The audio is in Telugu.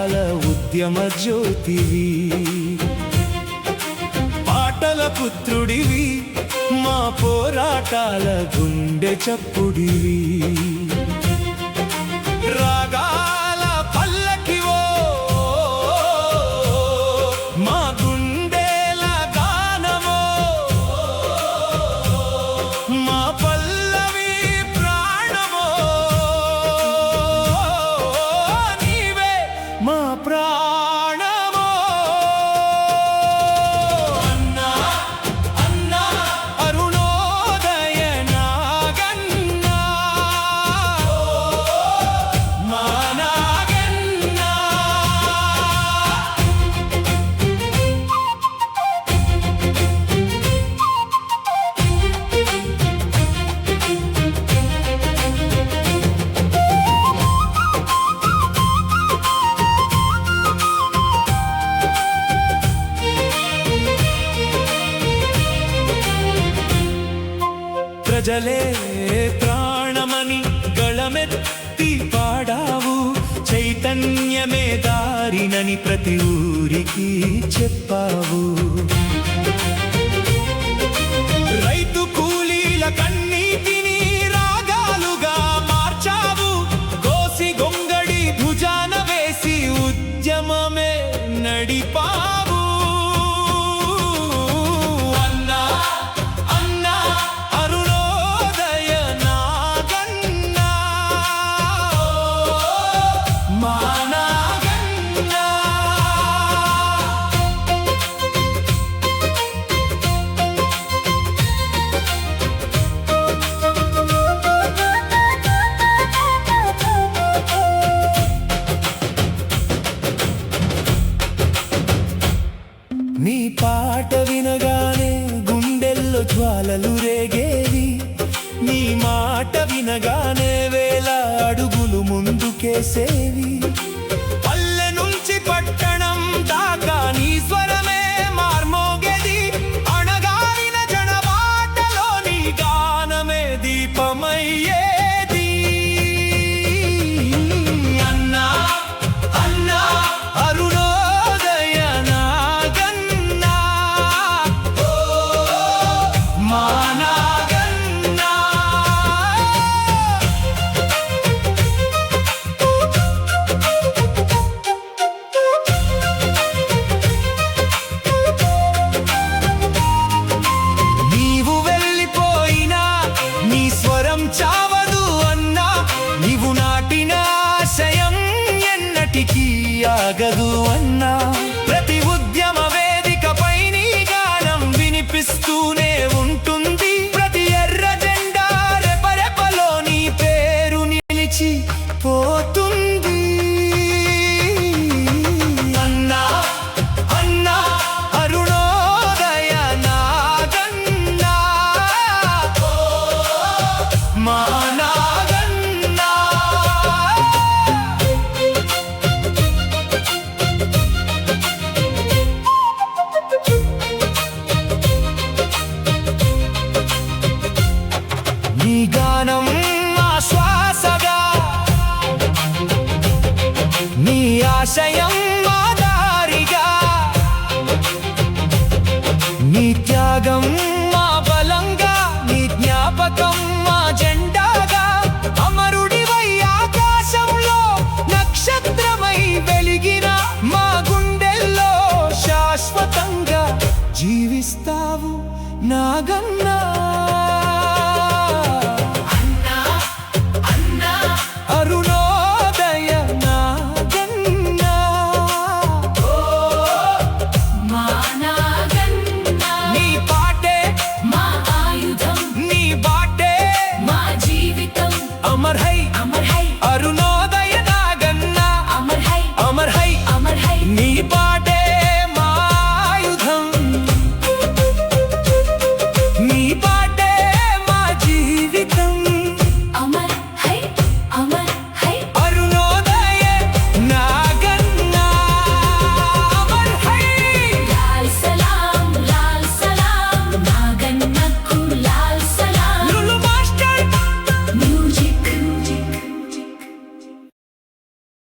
పోరాటాల ఉద్యమ జ్యోతివి, పాటల పుత్రుడివి, మా పోరాటాల గుండె చప్పుడివి, రాగాల పల్లకివో మా గుండెల గానమో, మా పల్లవి ప్రాణమో, నీవే మా ప్రాణమో. అన్నా అన్నా అరుణోదయ నాగన్నా, మా నాగన్నా. ప్రజలే ప్రాణమని గళమెత్తి పాడావు, చైతన్యమే దారినని ప్రతి ఊరికి చెప్పావు. రైతు కూలీల కన్నీటిని రాగాలుగా మార్చావు, కోసి గొంగడి భుజాన వేసి ఉద్యమమే నడిపావు. అన్నా అన్నా అరుణోదయ నాగన్నా, మా నాగన్నా. నీ పాట వినగానే గుండెల్లో జ్వాలలు రేగేవి, నీ మాట వినగానే వేల అడుగులు ముందుకేసేవి. పల్లె నుంచి పట్టణం దాకా నీ స్వరమే మార్మోగేది, అణగారిన జనబాటలో నీ గానమే దీపమయ్యేది. అన్నా అన్నా అరుణోదయ నాగన్నా, మా నాగన్నా. నీవు వెళ్ళిపోయినా నీ స్వరం చావదు అన్నా, నీవు నాటిన ఆశయం ఎన్నటికీ ఆగదు అన్నా. ప్రతి ఉద్యమ వేదికపై నీ గానం వినిపిస్తూనే ఉంటుంది, ప్రతి ఎర్ర జెండా రెపరెపలో నీ పేరు నిలిచి పోతుంది. అన్నా అన్నా అరుణోదయ నాగన్నా, మా నాగన్నా. నీ గానం మా శ్వాసగా, నీ ఆశయం మా దారిగా, నీ త్యాగం మా బలంగా, నీ జ్ఞాపకం మా జెండాగా. అమరుడివై ఆకాశంలో నక్షత్రమై వెలిగిన మా గుండెల్లో శాశ్వతంగా జీవిస్తావు నాగన్నా.